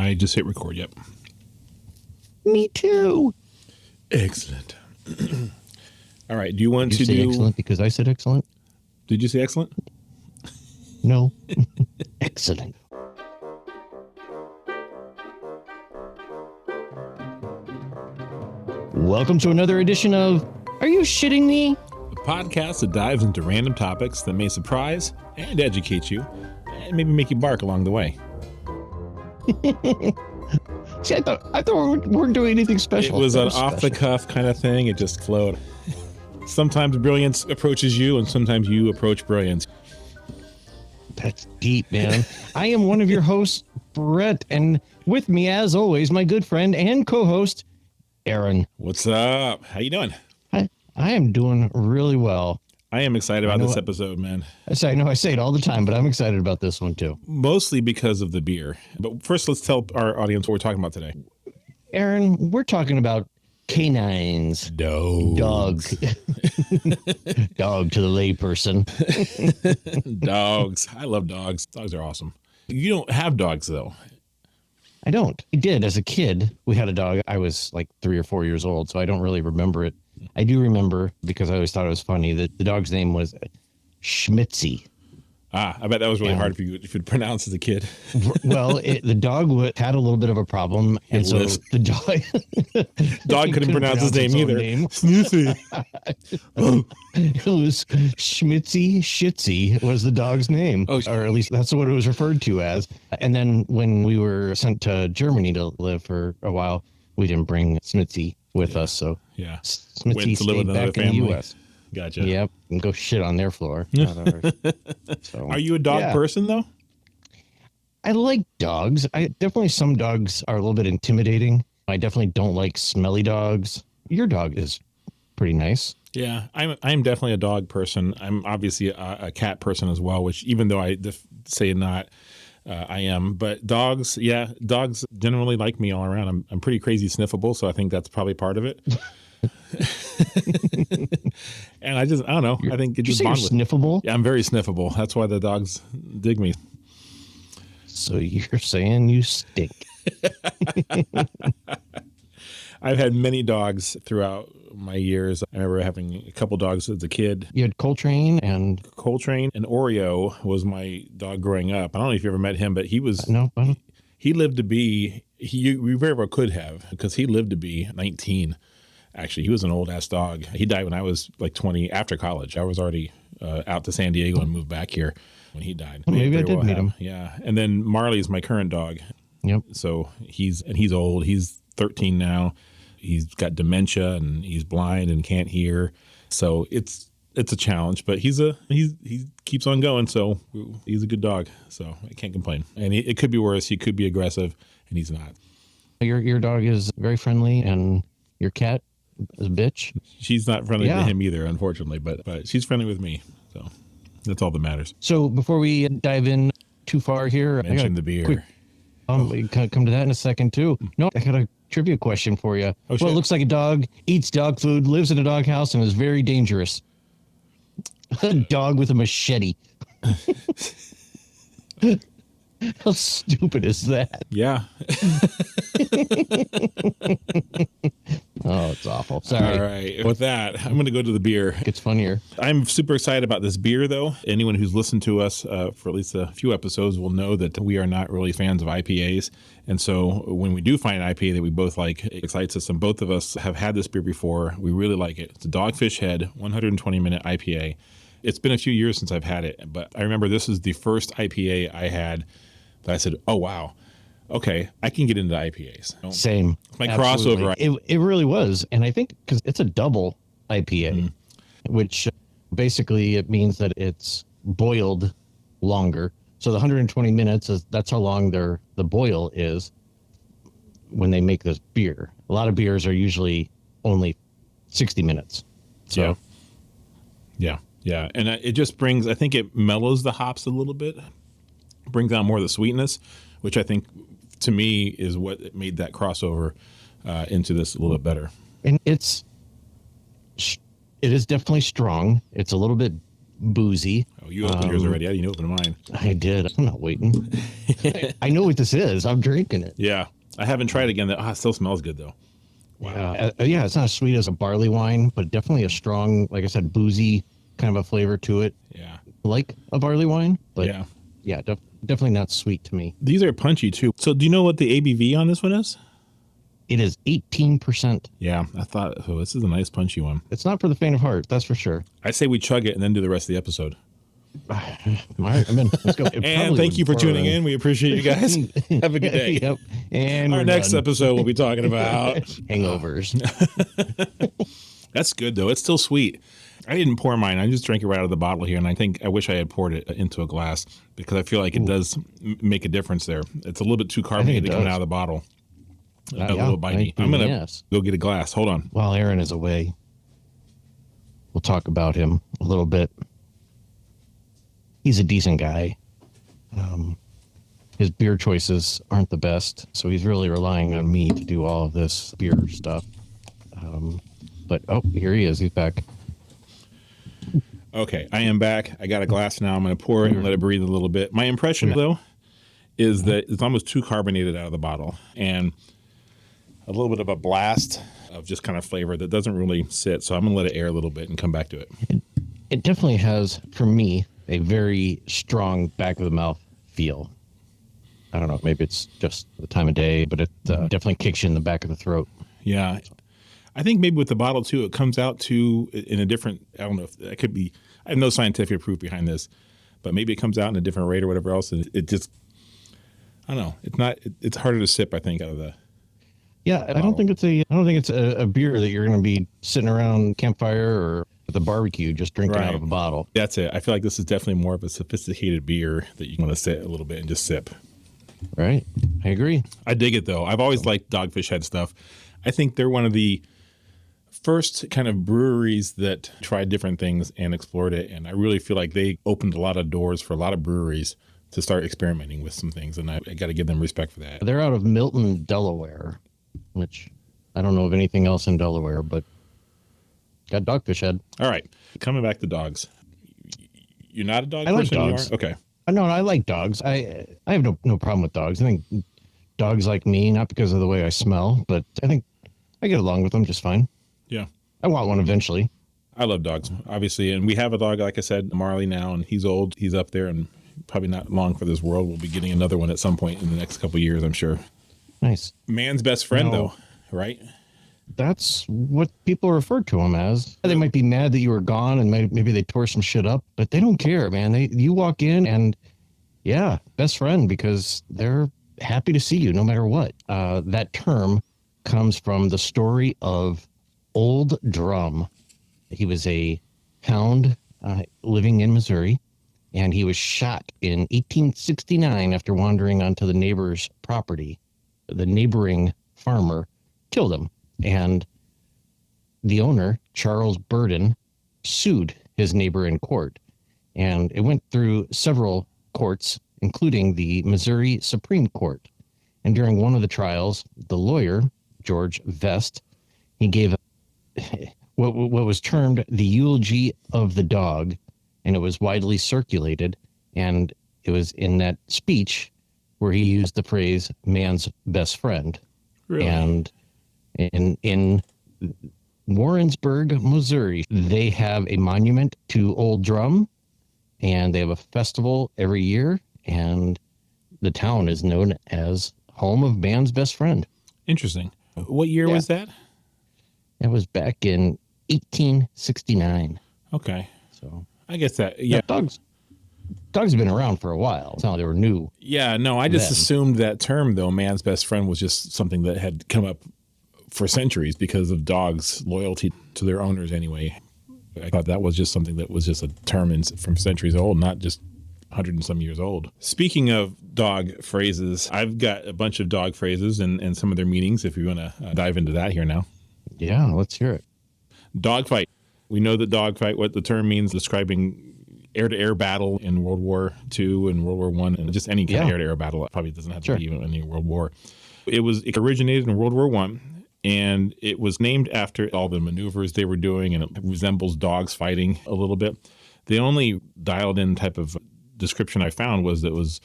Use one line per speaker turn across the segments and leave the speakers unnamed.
I just hit record, yep.
Me too.
Excellent. All right, do you want
Did you say excellent because I said excellent?
Did you say excellent?
No. Excellent. Welcome to another edition of Are You Shitting Me?
A podcast that dives into random topics that may surprise and educate you and maybe make you bark along the way.
See, I thought we weren't doing anything special.
It was an off-the-cuff kind of thing. It just flowed. Sometimes brilliance approaches you, and sometimes you approach brilliance.
That's deep, man. I am one of your hosts, Brett, and with me, as always, my good friend and co-host, Aaron.
What's up? How you doing?
I am doing really well.
I am excited about this episode, man.
I know I say it all the time, but I'm excited about this one, too.
Mostly because of the beer. But first, let's tell our audience what we're talking about today.
Aaron, we're talking about canines.
Dogs.
Dog. Dog to the layperson.
Dogs. I love dogs. Dogs are awesome. You don't have dogs, though.
I don't. I did as a kid. We had a dog. I was like 3 or 4 years old, so I don't really remember it. I do remember, because I always thought it was funny, that the dog's name was Schmitzy.
I bet that was really hard for you to pronounce as a kid.
Well, the dog had a little bit of a problem, and so the
dog couldn't pronounce his name either. Snoopy.
It was Schmitzy Shitsy was the dog's name, or at least that's what it was referred to as. And then when we were sent to Germany to live for a while, we didn't bring Schmitzy with us, so Schmitzy stayed back in the U.S.
Gotcha.
Yep, and go shit on their floor. So,
are you a dog person, though?
I like dogs. Definitely some dogs are a little bit intimidating. I definitely don't like smelly dogs. Your dog is pretty nice.
Yeah, I'm definitely a dog person. I'm obviously a cat person as well, which even though I say not, I am. But dogs generally like me all around. I'm pretty crazy sniffable, so I think that's probably part of it. And I don't know. I think it just
bonds with sniffable.
Yeah, I'm very sniffable. That's why the dogs dig me.
So you're saying you stink.
I've had many dogs throughout my years. I remember having a couple dogs as a kid.
You had Coltrane and
Oreo was my dog growing up. I don't know if you ever met him, but he was he lived to be we very well could have, because he lived to be 19. Actually, he was an old ass dog. He died when I was like 20 after college. I was already out to San Diego and moved back here when he died.
Well, maybe I did meet him.
Yeah. And then Marley's my current dog.
Yep.
So he's old. He's 13 now. He's got dementia and he's blind and can't hear. So it's a challenge, but he keeps on going. So he's a good dog. So I can't complain. And it could be worse. He could be aggressive, and he's not. Your
dog is very friendly, and your cat is a bitch.
She's not friendly to him either, unfortunately, but she's friendly with me. So that's all that matters.
So before we dive in too far here,
mention the beer.
We can come to that in a second too. No, I got a trivia question for you. It looks like a dog, eats dog food, lives in a dog house, and is very dangerous. A dog with a machete. How stupid is that?
Yeah.
Oh, it's awful. Sorry.
All right. With that, I'm going to go to the beer.
It gets funnier.
I'm super excited about this beer, though. Anyone who's listened to us for at least a few episodes will know that we are not really fans of IPAs. And so when we do find an IPA that we both like, it excites us. And both of us have had this beer before. We really like it. It's a Dogfish Head 120-minute IPA. It's been a few years since I've had it, but I remember this is the first IPA I had that I said, oh, wow, okay, I can get into IPAs.
Same.
My crossover.
It really was. And I think because it's a double IPA, which basically it means that it's boiled longer. So the 120 minutes, that's how long the boil is when they make this beer. A lot of beers are usually only 60 minutes. So.
Yeah. And it just brings, I think it mellows the hops a little bit. Brings down more of the sweetness, which I think to me is what made that crossover into this a little bit better.
And it is definitely strong. It's a little bit boozy.
Oh, you opened yours already. I didn't open mine.
I did. I'm not waiting. I know what this is. I'm drinking it.
Yeah. I haven't tried it again. It still smells good, though.
Wow. Yeah, it's not as sweet as a barley wine, but definitely a strong, like I said, boozy kind of a flavor to it.
Yeah.
Like a barley wine, but
yeah,
definitely not sweet to me.
These are punchy, too. So do you know what the ABV on this one is?
It is 18%.
Yeah, I thought, this is a nice punchy one.
It's not for the faint of heart, that's for sure.
I say we chug it and then do the rest of the episode.
All right, I'm in. Let's go.
And thank you for tuning in. We appreciate you guys. Have a good day.
Yep. And
our next episode, we'll be talking about
hangovers.
That's good, though. It's still sweet. I didn't pour mine. I just drank it right out of the bottle here, and I wish I had poured it into a glass because I feel like it does make a difference there. It's a little bit too carbonated coming out of the bottle. A little bitey. I'm going to go get a glass. Hold on.
While Aaron is away, we'll talk about him a little bit. He's a decent guy. His beer choices aren't the best, so he's really relying on me to do all of this beer stuff. But here he is. He's back.
Okay, I am back. I got a glass now. I'm going to pour it and let it breathe a little bit. My impression, though, is that it's almost too carbonated out of the bottle, and a little bit of a blast of just kind of flavor that doesn't really sit. So I'm going to let it air a little bit and come back to it.
It definitely has, for me, a very strong back of the mouth feel. I don't know, maybe it's just the time of day, but it definitely kicks you in the back of the throat.
Yeah. I think maybe with the bottle too, it comes out too in a different, I don't know if that could be, I have no scientific proof behind this, but maybe it comes out in a different rate or whatever else. And it just, I don't know. It's harder to sip, I think, out of the.
Yeah. I don't think it's a beer that you're going to be sitting around campfire or at the barbecue just drinking out of a bottle.
That's it. I feel like this is definitely more of a sophisticated beer that you want to sit a little bit and just sip.
Right. I agree.
I dig it, though. I've always liked Dogfish Head stuff. I think they're one of the first kind of breweries that tried different things and explored it. And I really feel like they opened a lot of doors for a lot of breweries to start experimenting with some things. And I got to give them respect for that.
They're out of Milton, Delaware, which I don't know of anything else in Delaware, but got Dogfish Head.
All right. Coming back to dogs. You're not a dog
person?
I like
dogs.
You are? Okay.
No, I like dogs. I have no problem with dogs. I think dogs like me, not because of the way I smell, but I think I get along with them just fine.
Yeah.
I want one eventually.
I love dogs, obviously. And we have a dog, like I said, Marley now, and he's old. He's up there and probably not long for this world. We'll be getting another one at some point in the next couple of years, I'm sure.
Nice.
Man's best friend, though, right?
That's what people refer to him as. They might be mad that you were gone and maybe they tore some shit up, but they don't care, man. You walk in and, best friend, because they're happy to see you no matter what. That term comes from the story of Old Drum. He was a hound living in Missouri, and he was shot in 1869 after wandering onto the neighbor's property. The neighboring farmer killed him, and the owner, Charles Burden, sued his neighbor in court. And it went through several courts, including the Missouri Supreme Court. And during one of the trials, the lawyer, George Vest, he gave what was termed the eulogy of the dog, and it was widely circulated. And it was in that speech where he used the phrase "man's best friend."
Really?
And in Warrensburg, Missouri, they have a monument to Old Drum, and they have a festival every year, and the town is known as home of man's best friend.
Interesting. What year was that?
It was back in 1869.
Okay.
So
I guess that,
dogs have been around for a while. It's not like they were new.
Yeah, no, I just assumed that term, though, man's best friend, was just something that had come up for centuries because of dogs' loyalty to their owners anyway. I thought that was just something that was just a term from centuries old, not just 100 and some years old. Speaking of dog phrases, I've got a bunch of dog phrases and some of their meanings if you want to dive into that here now.
Yeah, let's hear it.
Dogfight. We know that dogfight, what the term means, describing air-to-air battle in World War II and World War I, and just any kind of air-to-air battle. It probably doesn't have to be even any World War. It originated in World War I, and it was named after all the maneuvers they were doing, and it resembles dogs fighting a little bit. The only dialed in type of description I found was that it was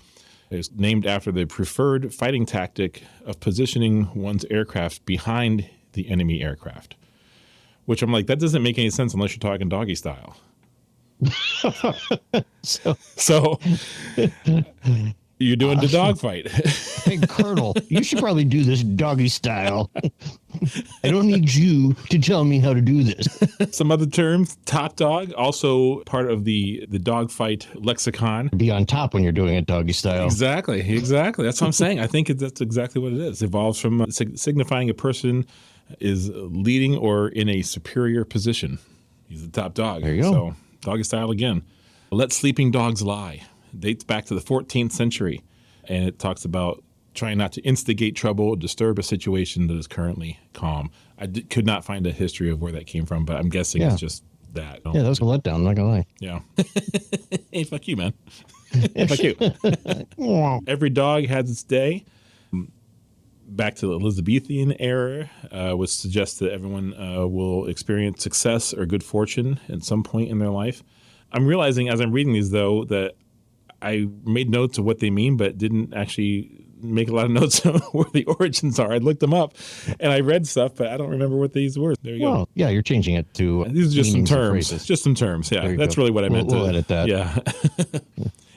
named after the preferred fighting tactic of positioning one's aircraft behind the enemy aircraft, which I'm like, that doesn't make any sense unless you're talking doggy style. So you're doing the dog fight.
Hey, Colonel, you should probably do this doggy style. I don't need you to tell me how to do this.
Some other terms, top dog, also part of the dog fight lexicon.
Be on top when you're doing it doggy style.
Exactly. That's what I'm saying. I think that's exactly what it is. It evolves from signifying a person is leading or in a superior position. He's the top dog.
There you go.
So doggy style again. Let sleeping dogs lie. Dates back to the 14th century, and it talks about trying not to instigate trouble or disturb a situation that is currently calm. I could not find a history of where that came from, but I'm guessing it's just that.
Yeah, that was a letdown, I'm not gonna lie.
Yeah. Hey, fuck you, man. Fuck you. Every dog has its day. Back to the Elizabethan era, which suggests that everyone will experience success or good fortune at some point in their life. I'm realizing as I'm reading these, though, that I made notes of what they mean, but didn't actually make a lot of notes on where the origins are. I looked them up, and I read stuff, but I don't remember what these were. There you go.
Yeah, you're changing it to
these are just some terms. Just some terms. Yeah, that's really what I meant.
We'll edit that.
Yeah,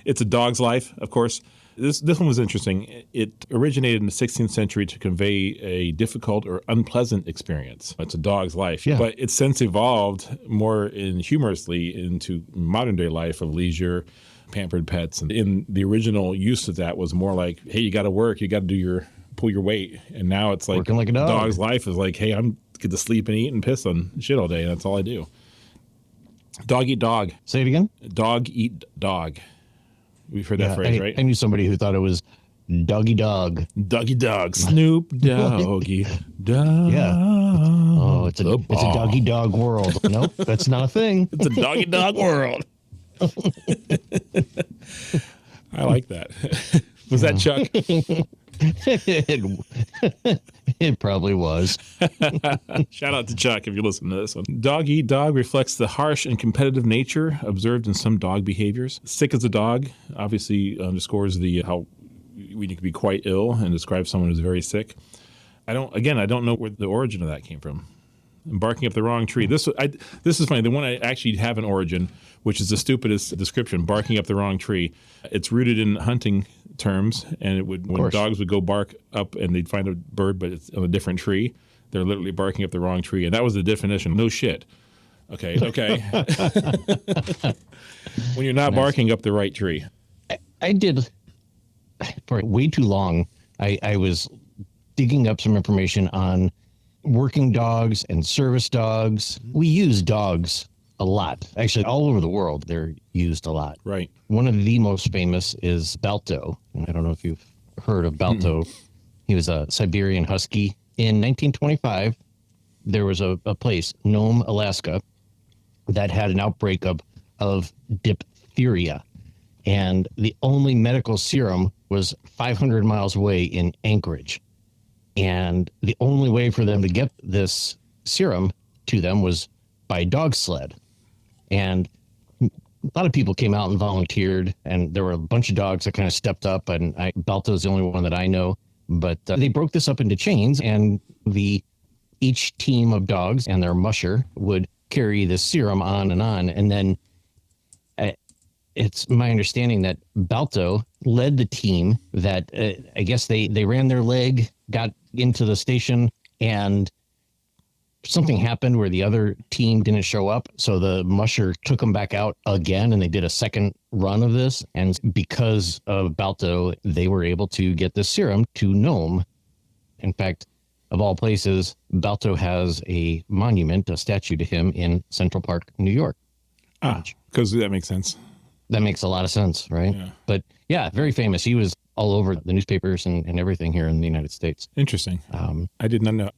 it's a dog's life, of course. This one was interesting. It originated in the 16th century to convey a difficult or unpleasant experience. It's a dog's life, but it's since evolved more humorously into modern day life of leisure, pampered pets. And in the original use of that was more like, hey, you got to work, you got to pull your weight. And now it's like,
working like a dog.
Dog's life is like, hey, I'm get to sleep and eat and piss on shit all day. And that's all I do. Dog eat dog.
Say it again.
Dog eat dog. We've heard that phrase, right?
I knew somebody who thought it was doggy dog.
Doggy dog. Snoop doggy dog.
Yeah. Oh, it's a doggy dog world. Nope, that's not a thing.
It's a doggy dog world. I like that. Was that Chuck?
It probably was.
Shout out to Chuck if you listen to this one. Dog eat dog reflects the harsh and competitive nature observed in some dog behaviors. Sick as a dog obviously underscores how we can be quite ill and describes someone who's very sick. I don't know where the origin of that came from. Barking up the wrong tree. This is funny. The one I actually have an origin, which is the stupidest description, barking up the wrong tree. It's rooted in hunting terms, and when dogs would go bark up and they'd find a bird, but it's on a different tree, they're literally barking up the wrong tree. And that was the definition. No shit. Okay. When you're not barking up the right tree.
I did, for way too long, I was digging up some information on working dogs and service dogs. We use dogs a lot. Actually, all over the world, they're used a lot.
Right.
One of the most famous is Balto. I don't know if you've heard of Balto. He was a Siberian Husky. In 1925, there was a place, Nome, Alaska, that had an outbreak of diphtheria. And the only medical serum was 500 miles away in Anchorage. And the only way for them to get this serum to them was by dog sled. And a lot of people came out and volunteered, and there were a bunch of dogs that kind of stepped up, and Balto's the only one that I know. But they broke this up into chains, and each team of dogs and their musher would carry this serum on. And then it's my understanding that Balto led the team that I guess they ran their leg, got into the station, and something happened where the other team didn't show up. So the musher took them back out again, and they did a second run of this. And because of Balto, they were able to get this serum to Nome. In fact, of all places, Balto has a monument, a statue to him in Central Park, New York.
Because that makes sense.
That makes a lot of sense, right? Yeah. But yeah, very famous. He was all over the newspapers and everything here in the United States.
Interesting. I did not know.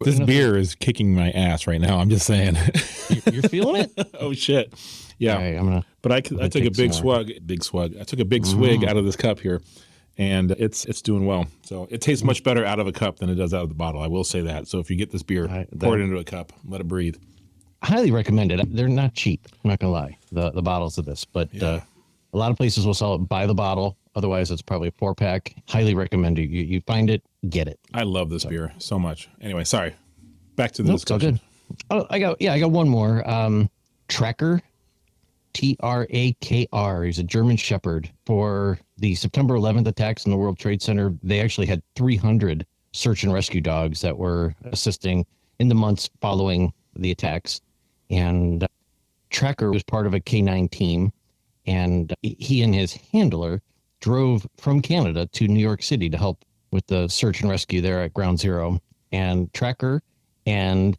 This beer is kicking my ass right now. I'm just saying.
You're feeling it?
Oh, shit. Yeah.
Okay,
but I took a big swig. I took a big swig out of this cup here, and it's doing well. So it tastes much better out of a cup than it does out of the bottle. I will say that. So if you get this beer, pour it into a cup, let it breathe.
highly recommend it. They're not cheap. I'm not gonna lie. The bottles of this, but a lot of places will sell it by the bottle. Otherwise, it's probably a 4-pack. Highly recommend it. You find it, get it.
I love this beer so much. Anyway, sorry. Back to the discussion.
It's all good. I got one more. Tracker, Trakr. He's a German Shepherd. For the September 11th attacks in the World Trade Center, they actually had 300 search and rescue dogs that were assisting in the months following the attacks. And Tracker was part of a canine team, and he and his handler drove from Canada to New York City to help with the search and rescue there at Ground Zero. And Tracker and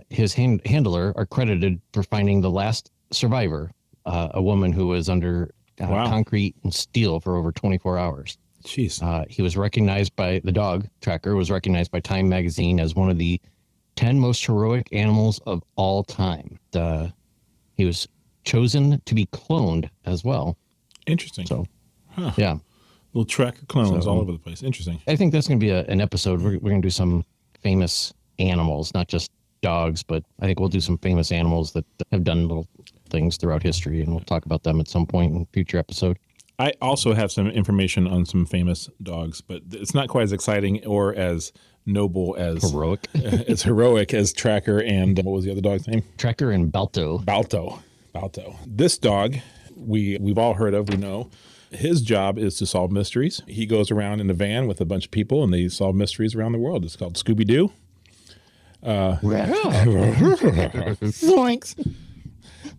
his handler are credited for finding the last survivor, a woman who was under concrete and steel for over 24 hours.
Jeez.
He was recognized by the dog. Tracker was recognized by Time magazine as one of the 10 most heroic animals of all time. He was chosen to be cloned as well.
Interesting.
So, yeah.
Little Tracker clones all over the place. Interesting.
I think that's going to be an episode. We're going to do some famous animals, not just dogs, but I think we'll do some famous animals that have done little things throughout history, and we'll talk about them at some point in a future episode.
I also have some information on some famous dogs, but it's not quite as exciting or as noble as
heroic.
As heroic as Tracker and what was the other dog's name?
Tracker and Balto.
Balto. This dog we've all heard of, we know. His job is to solve mysteries. He goes around in a van with a bunch of people, and they solve mysteries around the world. It's called Scooby-Doo.
Zoinks.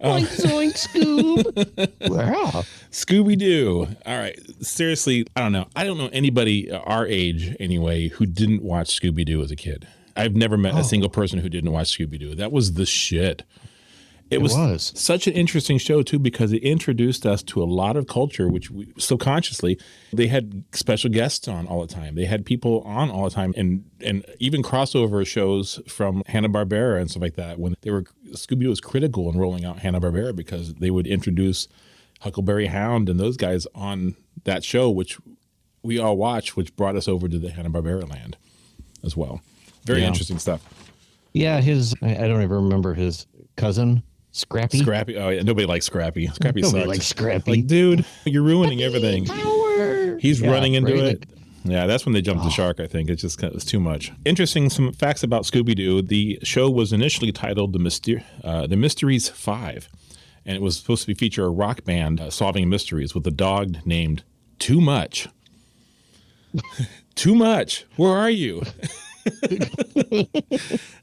Oink, zoink, Scoob.
Scooby-Doo. All right. Seriously, I don't know. I don't know anybody our age, anyway, who didn't watch Scooby-Doo as a kid. I've never met a single person who didn't watch Scooby-Doo. That was the shit. It was such an interesting show, too, because it introduced us to a lot of culture, which we subconsciously, they had special guests on all the time. They had people on all the time, and even crossover shows from Hanna-Barbera and stuff like that. When Scooby-Doo was critical in rolling out Hanna-Barbera because they would introduce Huckleberry Hound and those guys on that show, which we all watched, which brought us over to the Hanna-Barbera land as well. Very interesting stuff.
Yeah, I don't even remember his cousin. Scrappy.
Oh yeah, nobody likes Scrappy. Scrappy sucks.
Nobody likes Scrappy.
Like, dude, you're ruining everything.
Power.
He's running into it. Yeah, that's when they jumped the shark, I think. It was too much. Interesting, some facts about Scooby-Doo. The show was initially titled The Mysteries 5, and it was supposed to feature a rock band solving mysteries with a dog named Too Much. Too Much. Where are you?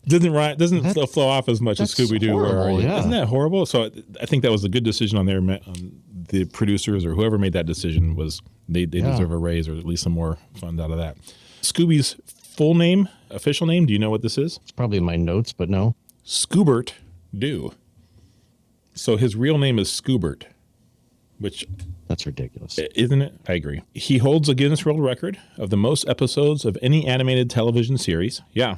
Doesn't flow off as much as Scooby-Doo.
Yeah.
Isn't that horrible? So I think that was a good decision on the producers or whoever made that decision. Was they deserve a raise or at least some more funds out of that. Scooby's full name, official name, do you know what this is?
It's probably in my notes, but no.
Scoobert Doo. So his real name is Scoobert, which...
That's ridiculous.
Isn't it? I agree. He holds a Guinness World Record of the most episodes of any animated television series. Yeah.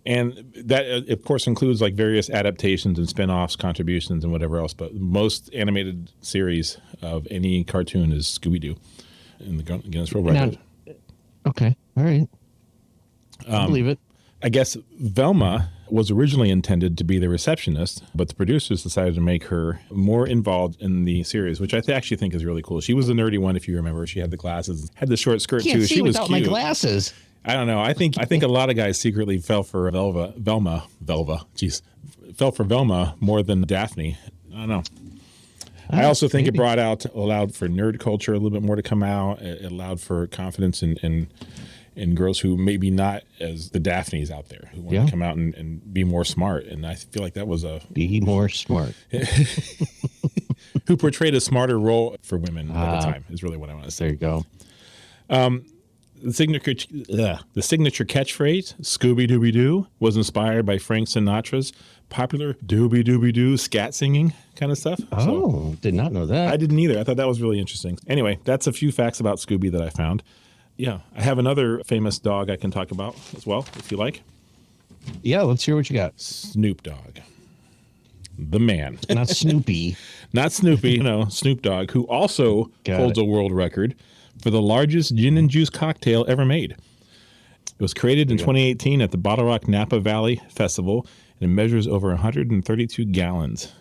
And that, of course, includes like various adaptations and spin-offs, contributions, and whatever else. But most animated series of any cartoon is Scooby-Doo in the Guinness World Record.
Okay. All right. I believe it.
I guess Velma was originally intended to be the receptionist, but the producers decided to make her more involved in the series, which I actually think is really cool. She was the nerdy one, if you remember. She had the glasses, had the short skirt too. She was cute.
My glasses.
I don't know. I think a lot of guys secretly fell for Velma. Fell for Velma more than Daphne. I don't know. I also think it allowed for nerd culture a little bit more to come out. It allowed for confidence in girls who maybe not as the Daphnes out there who want to come out and be more smart. And I feel like that was
be more smart.
Who portrayed a smarter role for women at the time is really what I want to say.
There you go.
The signature catchphrase, Scooby-Dooby-Doo, was inspired by Frank Sinatra's popular Dooby-Dooby-Doo scat singing kind of stuff.
Oh, did not know that.
I didn't either. I thought that was really interesting. Anyway, that's a few facts about Scooby that I found. Yeah, I have another famous dog I can talk about as well, if you like.
Yeah, let's hear what you got.
Snoop Dogg. The man.
Not Snoopy.
Not Snoopy, no, Snoop Dogg, who also holds a world record for the largest gin and juice cocktail ever made. It was created in 2018 at the Bottle Rock Napa Valley Festival, and it measures over 132 gallons.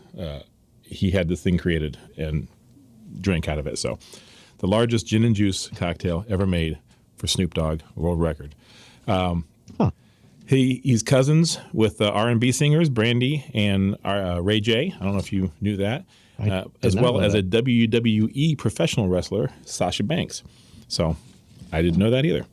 He had this thing created and drank out of it. So the largest gin and juice cocktail ever made for Snoop Dogg, world record. He's cousins with R&B singers Brandy and Ray J. I don't know if you knew that. As well as a WWE professional wrestler, Sasha Banks. So I didn't know that either.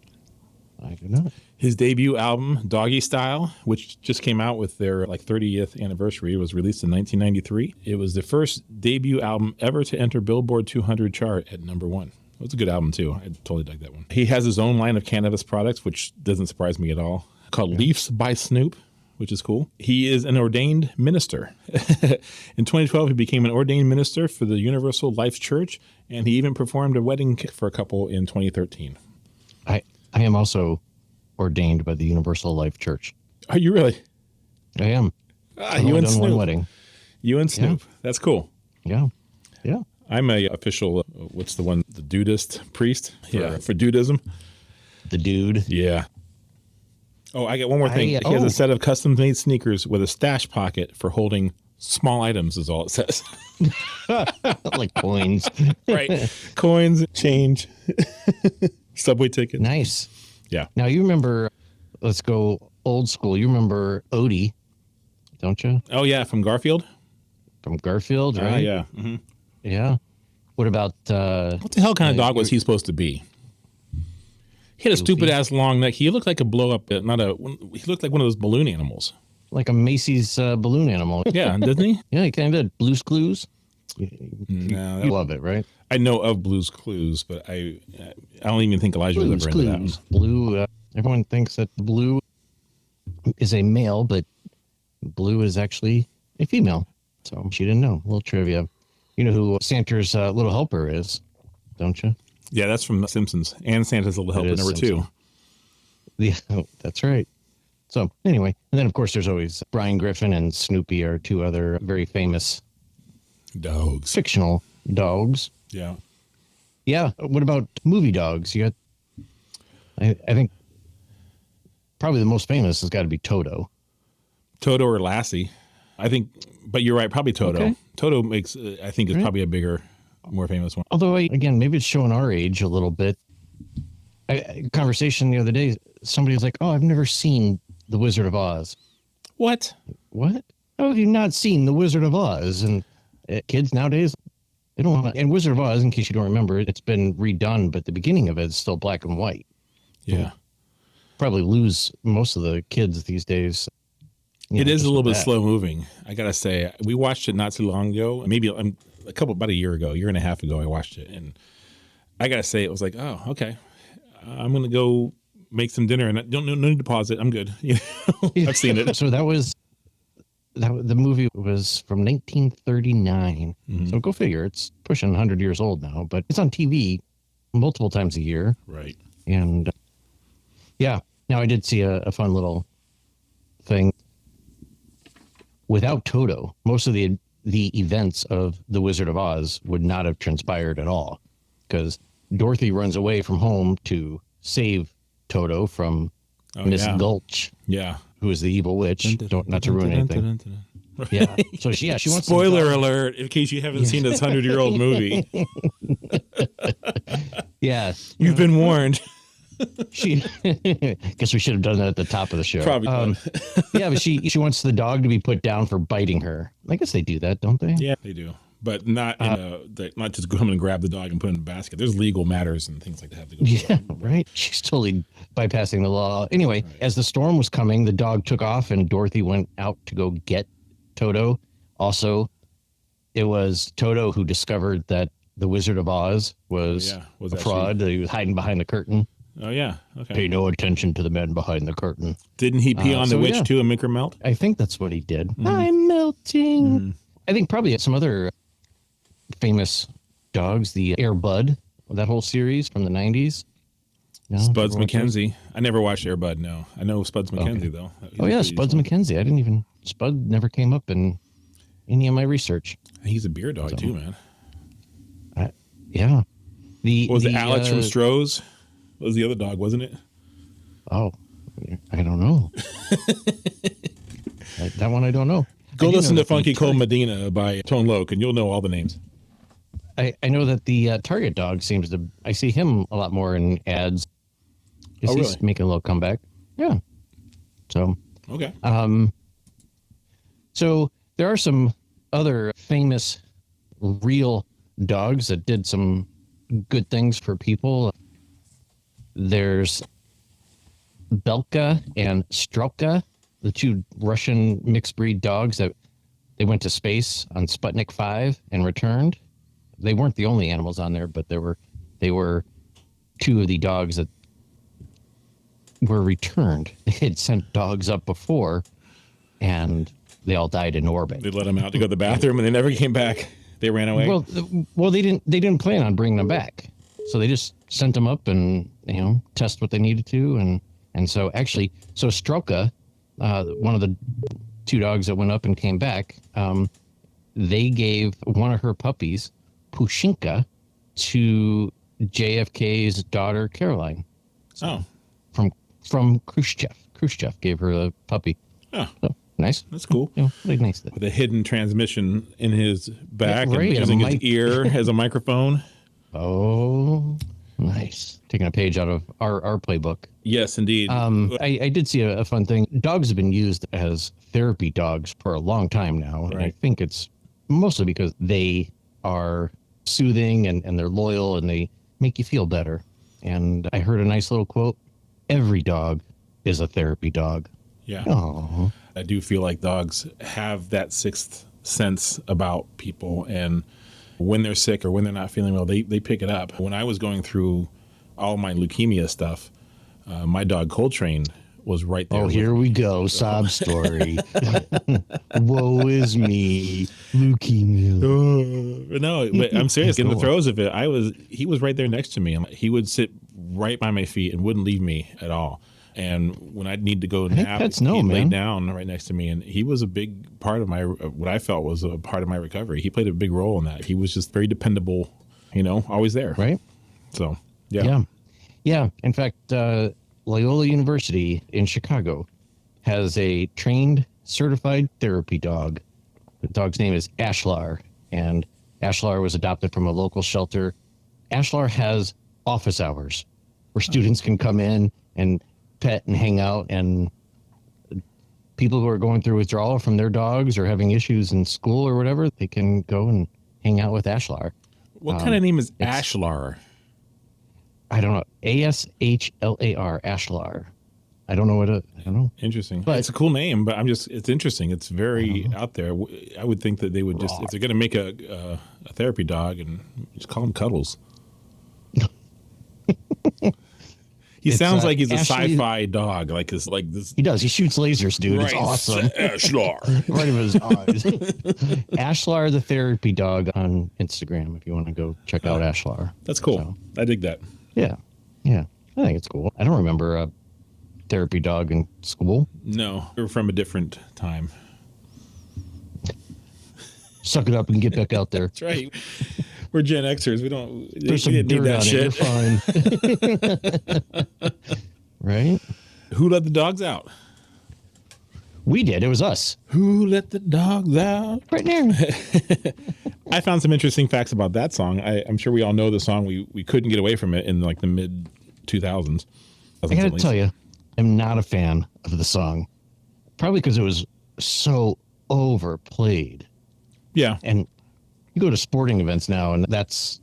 I do not.
His debut album, Doggy Style, which just came out with their 30th anniversary, was released in 1993. It was the first debut album ever to enter Billboard 200 chart at #1. It was a good album, too. I totally dug that one. He has his own line of cannabis products, which doesn't surprise me at all, called Leafs by Snoop, which is cool. He is an ordained minister. In 2012, he became an ordained minister for the Universal Life Church, and he even performed a wedding for a couple in 2013.
I am also ordained by the Universal Life Church.
Are you really?
I am.
You and
done
Snoop.
one wedding.
You and Snoop. Yeah. That's cool.
Yeah.
I'm a official, what's the one, the dudist priest? For dudism.
The dude.
Yeah. Oh, I got one more thing. He has a set of custom-made sneakers with a stash pocket for holding small items is all it says.
Like coins.
Right. Coins, change, subway ticket.
Nice.
Yeah.
Now, you remember, let's go old school. You remember Odie, don't you?
Oh, yeah, from Garfield?
From Garfield, right?
Yeah. Mm-hmm.
Yeah. What about...
what the hell kind of dog was he supposed to be? He had a stupid-ass long neck. He looked like a blow-up, he looked like one of those balloon animals.
Like a Macy's balloon animal.
Yeah, didn't he?
Yeah, he kind of did. Blue's Clues.
No,
You love it, right?
I know of Blue's Clues, but I don't even think Elijah was ever into that one.
Blue, everyone thinks that Blue is a male, but Blue is actually a female. So she didn't know. A little trivia. You know who Santa's little helper is, don't you?
Yeah, that's from The Simpsons. And Santa's Little Helper number 2.
Yeah, that's right. So anyway, and then of course there's always Brian Griffin and Snoopy are two other very famous
dogs,
fictional dogs.
Yeah.
Yeah. What about movie dogs? You got, I think probably the most famous has got to be Toto.
Toto or Lassie. I think, but you're right, probably Toto. Okay. Toto makes, I think, is probably a bigger, more famous one.
Although, again, maybe it's showing our age a little bit. Conversation the other day, somebody was like, "Oh, I've never seen The Wizard of Oz."
What?
How have you not seen The Wizard of Oz? And kids nowadays, they don't want to. And Wizard of Oz, in case you don't remember, it's been redone, but the beginning of it is still black and white.
Yeah.
Probably lose most of the kids these days.
It is a little bit slow moving. I got to say, we watched it not too long ago. Maybe about a year and a half ago, I watched it. And I got to say, it was like, oh, okay. I'm going to go make some dinner and no need to pause it. I'm good. I've seen it.
So the movie was from 1939. Mm-hmm. So go figure. It's pushing 100 years old now, but it's on TV multiple times a year.
Right.
And yeah, now I did see a fun little thing. Without Toto, most of the events of The Wizard of Oz would not have transpired at all, because Dorothy runs away from home to save Toto from Miss Gulch, who is the evil witch. Not to ruin anything. Yeah. So she wants.
Spoiler alert! In case you haven't seen this 100-year-old movie.
Yeah,
you've been warned.
Guess we should have done that at the top of the show.
Probably.
Yeah, but she wants the dog to be put down for biting her. I guess they do that, don't they?
Yeah, they do. But not not just go home and grab the dog and put it in the basket. There's legal matters and things like that.
Yeah, right. She's totally bypassing the law. Anyway, right. As the storm was coming, the dog took off and Dorothy went out to go get Toto. Also, it was Toto who discovered that the Wizard of Oz was a fraud. He was hiding behind the curtain.
Oh, yeah. Okay.
Pay no attention to the man behind the curtain.
Didn't he pee on the witch, too, and make her melt?
I think that's what he did. Mm-hmm. I'm melting. Mm-hmm. I think probably some other famous dogs, the Air Bud, that whole series from the 90s.
No, Spuds MacKenzie. I never watched Air Bud, no. I know Spuds MacKenzie, though.
Oh, yeah, Spuds MacKenzie. Spud never came up in any of my research.
He's a beer dog, too, man.
Yeah.
Was it Alex from Stroh's? Was the other dog, wasn't it?
Oh, I don't know. That one I don't know.
Go listen to Funky Cold Medina by Tone Loc, and you'll know all the names.
I know that the Target dog seems to. I see him a lot more in ads. He's making a little comeback. Yeah. So.
Okay.
So there are some other famous real dogs that did some good things for people. There's Belka and Strelka, the two Russian mixed breed dogs that they went to space on Sputnik 5 and returned. They weren't the only animals on there, but they were two of the dogs that were returned. They had sent dogs up before, and they all died in orbit.
They let them out to go to the bathroom, and they never came back. They ran away.
Well, they didn't plan on bringing them back, so they just sent them up and test what they needed to, and so Strelka, one of the two dogs that went up and came back, they gave one of her puppies, Pushinka, to JFK's daughter Caroline.
So,
from Khrushchev. Khrushchev gave her a puppy.
Oh,
so, nice.
That's cool.
Really nice.
With a hidden transmission in his back,
right,
and using his ear as a microphone.
Oh, nice. Taking a page out of our playbook.
Yes, indeed.
I did see a fun thing. Dogs have been used as therapy dogs for a long time now. Right. And I think it's mostly because they are soothing and they're loyal and they make you feel better. And I heard a nice little quote. Every dog is a therapy dog.
Yeah.
Aww.
I do feel like dogs have that sixth sense about people, and when they're sick or when they're not feeling well, they pick it up. When I was going through all my leukemia stuff, my dog Coltrane was right there.
Oh, here we go. Sob story. Woe is me. Leukemia.
No, but I'm serious. In the throes of it, he was right there next to me. He would sit right by my feet and wouldn't leave me at all. And when I'd need to go nap, he'd lay down right next to me. And he was a big part of what I felt was a part of my recovery. He played a big role in that. He was just very dependable, always there.
Right.
So, yeah.
Yeah. In fact, Loyola University in Chicago has a trained certified therapy dog. The dog's name is Ashlar, and Ashlar was adopted from a local shelter. Ashlar has office hours where students can come in and pet and hang out, and people who are going through withdrawal from their dogs or having issues in school or whatever, they can go and hang out with Ashlar.
What kind of name is Ashlar?
I don't know. Ashlar, Ashlar. I don't know I don't know.
Interesting. But it's a cool name, but it's interesting. It's very out there. I would think that they would just, if they're going to make a therapy dog, and just call him Cuddles. He sounds like he's a sci-fi dog, like this.
He does. He shoots lasers, dude. Right. It's awesome.
Ashlar.
Right in his eyes. Ashlar, the therapy dog, on Instagram, if you want to go check out Ashlar.
That's cool. So, I dig that.
Yeah. I think it's cool. I don't remember a therapy dog in school.
No, we were from a different time.
Suck it up and get back out there.
That's right. We're Gen Xers. We didn't need that
shit. You're fine. Right?
Who let the dogs out?
We did. It was us.
Who let the dogs out?
Right there.
I found some interesting facts about that song. I'm sure we all know the song. We couldn't get away from it in like the mid 2000s.
I got to tell you, I'm not a fan of the song. Probably because it was so overplayed.
Yeah.
And you go to sporting events now, and that's,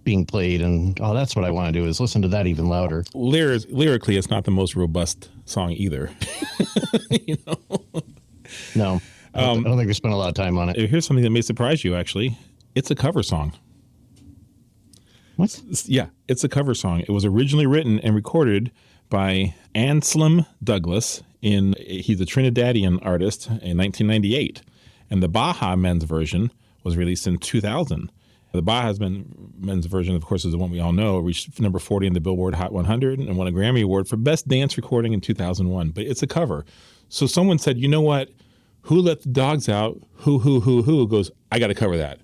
being played, and that's what I want to do is listen to that even louder.
Lyrically, it's not the most robust song either.
No, I don't think they spent a lot of time on it.
Here's something that may surprise you, actually. It's a cover song.
What?
Yeah, it's a cover song. It was originally written and recorded by Anselm Douglas. He's a Trinidadian artist in 1998. And the Baja Men's version was released in 2000. The Baja Men's version, of course, is the one we all know. Reached number 40 in the Billboard Hot 100 and won a Grammy Award for Best Dance Recording in 2001. But it's a cover. So someone said, you know what? Who let the dogs out? Who goes, I got to cover that.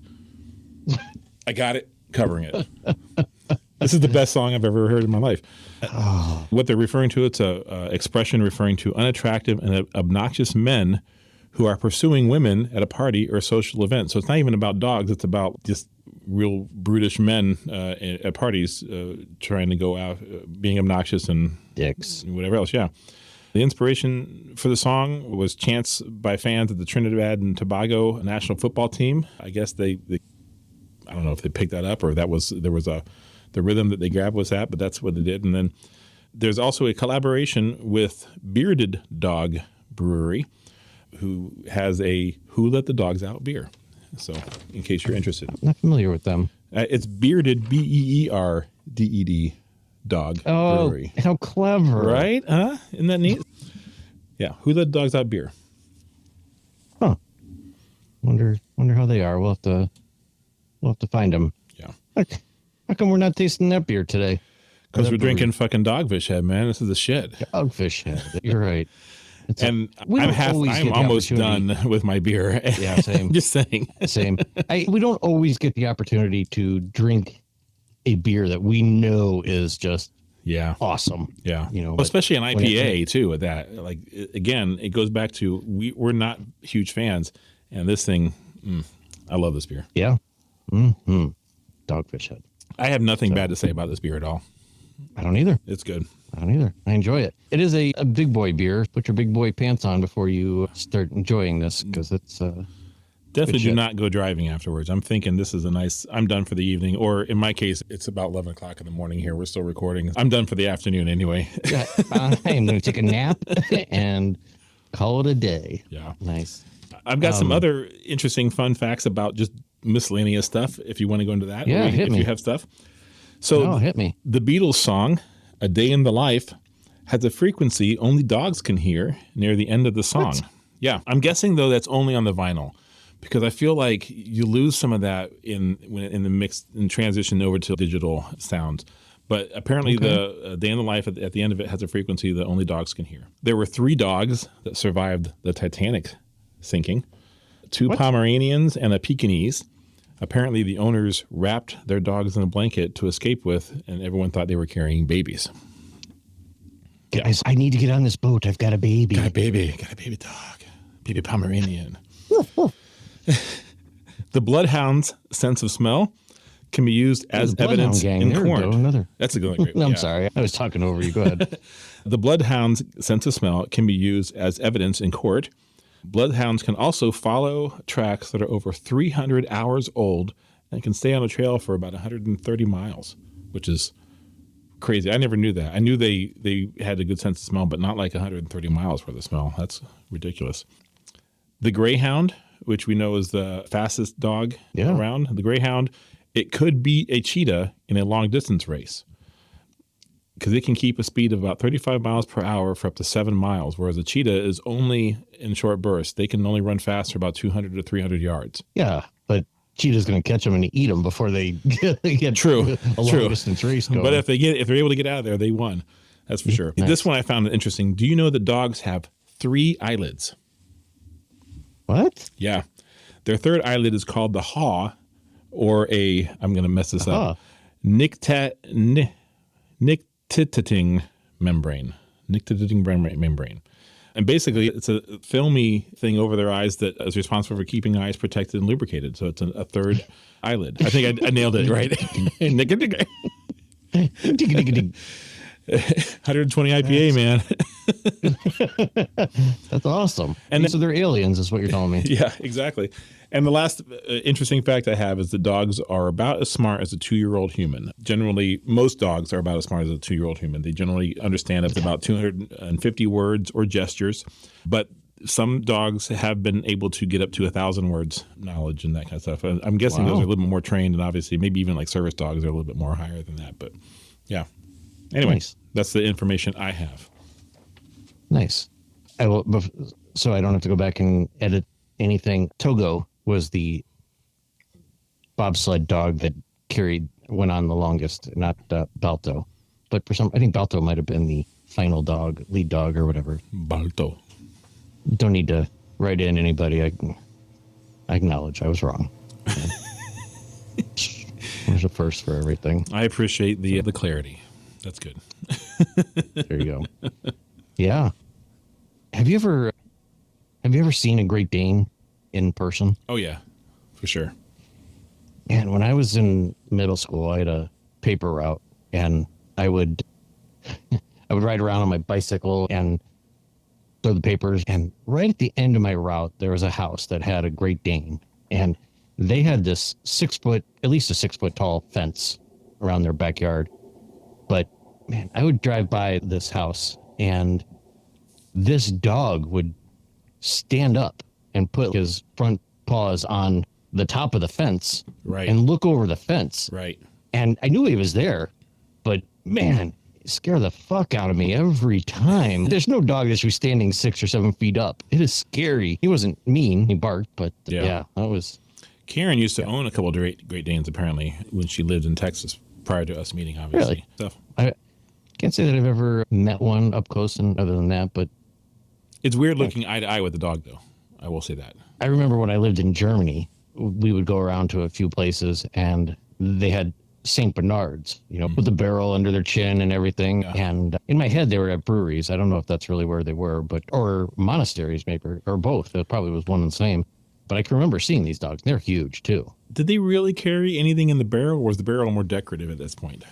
I got it. Covering it. This is the best song I've ever heard in my life. What they're referring to, it's a expression referring to unattractive and obnoxious men who are pursuing women at a party or social event. So it's not even about dogs. It's about just real brutish men at parties trying to go out, being obnoxious and
dicks,
whatever else. Yeah. The inspiration for the song was chants by fans of the Trinidad and Tobago national football team. I guess they I don't know if they picked that up or there was the rhythm that they grabbed was that, but that's what they did. And then there's also a collaboration with Bearded Dog Brewery, who has a Who Let the Dogs Out beer. So in case you're interested.
I'm not familiar with them.
It's Bearded, Bearded Dog Brewery.
How clever.
Right? Huh? Isn't that neat? Yeah. Who Let the Dogs Out beer.
Huh. Wonder how they are. We'll have to find them.
Yeah.
How come we're not tasting that beer today?
Because we're drinking fucking Dogfish Head, man. This is the shit.
Dogfish Head. You're right.
I'm almost done with my beer.
Yeah, same.
Just saying.
Same. We don't always get the opportunity to drink a beer that we know is just awesome.
Yeah. Well, especially an IPA too with that. Like, again, it goes back to we're not huge fans. And this thing, I love this beer.
Yeah. Mm-hmm. Dogfish Head.
I have nothing bad to say about this beer at all.
I don't either.
It's good.
I don't either. I enjoy it. It is a big boy beer. Put your big boy pants on before you start enjoying this because it's
definitely do not go driving afterwards. I'm thinking this is I'm done for the evening, or in my case, it's about 11 o'clock in the morning here. We're still recording. I'm done for the afternoon anyway.
Yeah, I'm going to take a nap and call it a day.
Yeah.
Nice.
I've got some other interesting fun facts about just miscellaneous stuff if you want to go into that.
Yeah, hit me.
You have stuff. So
hit me.
The Beatles song, A Day in the Life, has a frequency only dogs can hear near the end of the song.
What?
Yeah. I'm guessing, though, that's only on the vinyl because I feel like you lose some of that in the mix and transition over to digital sounds. But apparently the Day in the Life at the end of it has a frequency that only dogs can hear. There were 3 dogs that survived the Titanic sinking, 2 Pomeranians and a Pekingese. Apparently, the owners wrapped their dogs in a blanket to escape with, and everyone thought they were carrying babies.
Guys, I need to get on this boat. I've got a baby.
Got a baby dog. Baby Pomeranian. The bloodhound's sense of smell can be used as evidence in court. That's a good one.
I'm sorry. I was talking over you. Go ahead.
The bloodhound's sense of smell can be used as evidence in court. Bloodhounds can also follow tracks that are over 300 hours old and can stay on a trail for about 130 miles, which is crazy. I never knew that. I knew they had a good sense of smell, but not like 130 miles for the smell. That's ridiculous. The greyhound, which we know is the fastest dog around, the greyhound, it could beat a cheetah in a long-distance race because it can keep a speed of about 35 miles per hour for up to 7 miles, whereas a cheetah is only in short bursts. They can only run fast for about 200 to 300 yards.
Yeah, but cheetah's going to catch them and eat them before they get a long-distance race going.
But if they're able to get out of there, they won. That's for sure. Nice. This one I found interesting. Do you know that dogs have 3 eyelids?
What?
Yeah. Their third eyelid is called the haw, or I'm going to mess this up, nictitating membrane. Nictitating membrane. And basically, it's a filmy thing over their eyes that is responsible for keeping eyes protected and lubricated. So it's a third eyelid. I think I nailed it, right? 120 IPA, man.
That's awesome. And so they're aliens, is what you're telling me.
Yeah, exactly. And the last interesting fact I have is that dogs are about as smart as a 2-year-old human. Generally, most dogs are about as smart as a 2-year-old human. They generally understand up to about 250 words or gestures. But some dogs have been able to get up to 1,000 words knowledge and that kind of stuff. I'm guessing those are a little bit more trained, and obviously maybe even like service dogs are a little bit more higher than that. But yeah. Anyway, That's the information I have.
Nice. I will, so I don't have to go back and edit anything. Togo was the bobsled dog that went on the longest, not Balto. But I think Balto might have been the final dog, lead dog or whatever.
Balto.
Don't need to write in anybody. I acknowledge I was wrong. There's a first for everything.
I appreciate the clarity. That's good.
There you go. Yeah. Have you ever seen a Great Dane in person?
Oh yeah, for sure.
And when I was in middle school, I had a paper route, and I would ride around on my bicycle and throw the papers. And right at the end of my route, there was a house that had a Great Dane, and they had this at least a 6 foot tall fence around their backyard. But man, I would drive by this house, and this dog would stand up and put his front paws on the top of the fence,
right,
and look over the fence.
Right.
And I knew he was there, but man, it scared the fuck out of me every time. There's no dog that should be standing 6 or 7 feet up. It is scary. He wasn't mean. He barked, but yeah that was.
Karen used to own a couple of Great Danes, apparently, when she lived in Texas prior to us meeting, obviously.
Really? I can't say that I've ever met one up close, and other than that, but
it's weird looking eye to eye with the dog, though. I will say that.
I remember when I lived in Germany, we would go around to a few places, and they had St. Bernards, with the barrel under their chin and everything. Yeah. And in my head, they were at breweries. I don't know if that's really where they were, or monasteries, maybe, or both. It probably was one and the same. But I can remember seeing these dogs. They're huge, too.
Did they really carry anything in the barrel, or was the barrel more decorative at this point?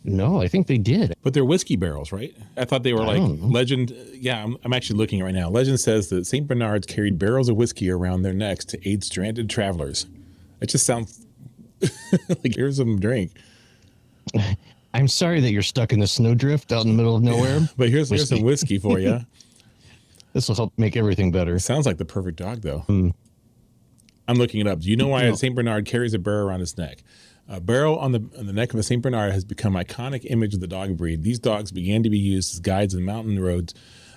No, I think they did.
But they're whiskey barrels, right? I thought they were like legend. Yeah, I'm actually looking right now. Legend says that St. Bernards carried barrels of whiskey around their necks to aid stranded travelers. It just sounds like here's some drink.
I'm sorry that you're stuck in the snowdrift out in the middle of nowhere.
But here's some whiskey for you.
This will help make everything better.
Sounds like the perfect dog, though. I'm looking it up. Do you know why a St. Bernard carries a barrel around his neck? A barrel on the neck of a St. Bernard has become an iconic image of the dog breed. These dogs began to be used as guides in mountain roads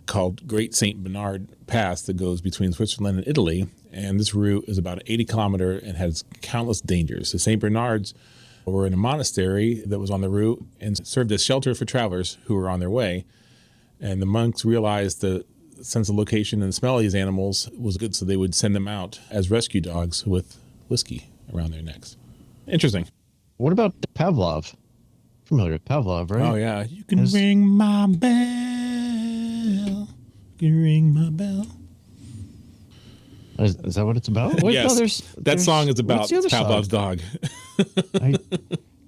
called Great St. Bernard Pass that goes between Switzerland and Italy. And this route is about 80 kilometers and has countless dangers. The St. Bernards were in a monastery that was on the route and served as shelter for travelers who were on their way. And the monks realized the sense of location and smell of these animals was good, so they would send them out as rescue dogs with whiskey around their necks. Interesting.
What about Pavlov? Familiar with Pavlov, right?
Oh, yeah. You can ring my bell. You can ring my bell.
Is that what it's about? Wait,
yes.
No,
that song is about Pavlov's dog.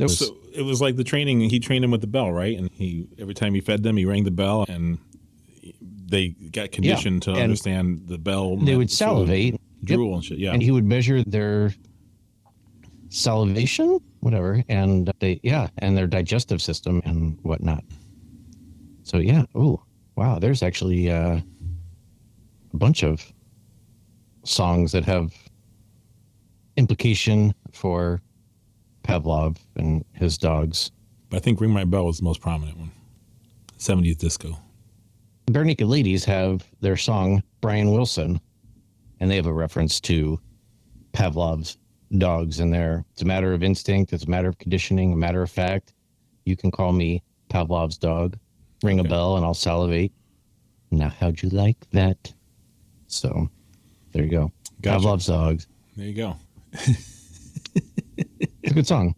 So it was like the training. He trained him with the bell, right? And every time he fed them, he rang the bell, and they got conditioned to understand the bell.
They would salivate,
drool and shit. Yeah,
and he would measure their salivation, whatever, and and their digestive system and whatnot. So yeah, oh wow, there's actually a bunch of songs that have implication for Pavlov and his dogs.
But I think Ring My Bell was the most prominent one. 70s disco.
Bare Naked Ladies have their song Brian Wilson, and they have a reference to Pavlov's dogs in there. It's a matter of instinct. It's a matter of conditioning, a matter of fact. You can call me Pavlov's dog. Ring a bell and I'll salivate. Now, how'd you like that? So, there you go. Gotcha. Pavlov's dogs.
There you go.
It's a good song.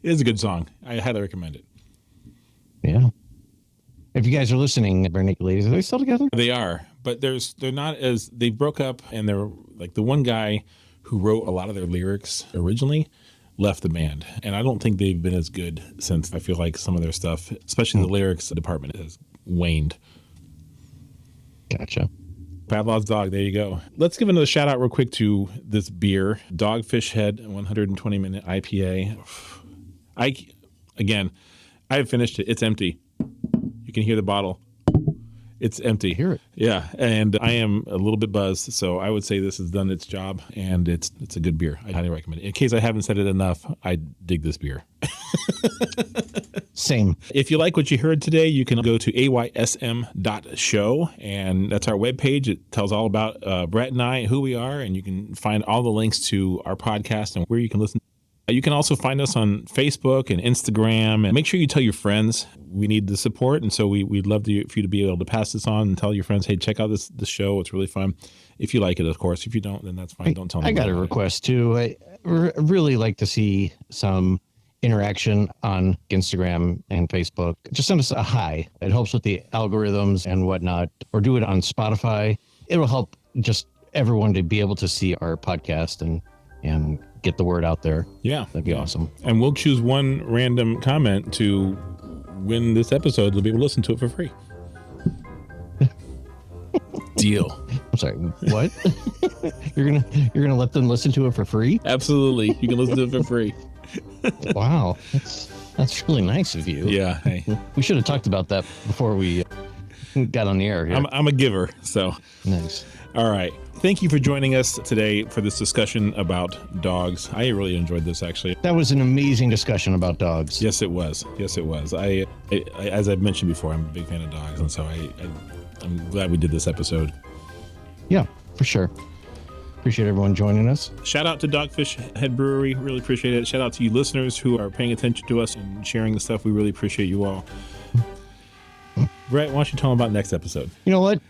It is a good song. I highly recommend it.
Yeah. If you guys are listening, Bare Naked Ladies, are they still together?
They are, but they're not as, they broke up, and they're like the one guy who wrote a lot of their lyrics originally left the band. And I don't think they've been as good since. I feel like some of their stuff, especially the lyrics department, has waned.
Gotcha.
Pavlov's dog, there you go. Let's give another shout out real quick to this beer, Dogfish Head 120-minute IPA. I have finished it. It's empty. You can hear the bottle. It's empty.
Hear it.
Yeah, and I am a little bit buzzed, so I would say this has done its job, and it's a good beer. I highly recommend it. In case I haven't said it enough, I dig this beer.
Same.
If you like what you heard today, you can go to aysm.show, and that's our webpage. It tells all about Brett and I, who we are, and you can find all the links to our podcast and where you can listen. You can also find us on Facebook and Instagram, and make sure you tell your friends. We need the support, and so we'd love for you to be able to pass this on and tell your friends, hey, check out this show. It's really fun. If you like it, of course. If you don't, then that's fine. Don't tell me.
I got a request, too. I really like to see some interaction on Instagram and Facebook, just send us a hi. It helps with the algorithms and whatnot, or do it on Spotify. It'll help just everyone to be able to see our podcast and get the word out there.
Yeah.
That'd be awesome.
And we'll choose one random comment to win this episode. They'll be able to listen to it for free. Deal.
I'm sorry, what? You're gonna let them listen to it for free?
Absolutely. You can listen to it for free.
Wow. That's really nice of you.
Yeah. Hey.
We should have talked about that before we got on the air here.
I'm a giver, so.
Nice.
All right. Thank you for joining us today for this discussion about dogs. I really enjoyed this, actually.
That was an amazing discussion about dogs.
Yes, it was. Yes, it was. I as I've mentioned before, I'm a big fan of dogs, and so I'm glad we did this episode.
Yeah, for sure. Appreciate everyone joining us.
Shout out to Dogfish Head Brewery. Really appreciate it. Shout out to you listeners who are paying attention to us and sharing the stuff. We really appreciate you all. Brett, why don't you tell them about next episode?
You know what?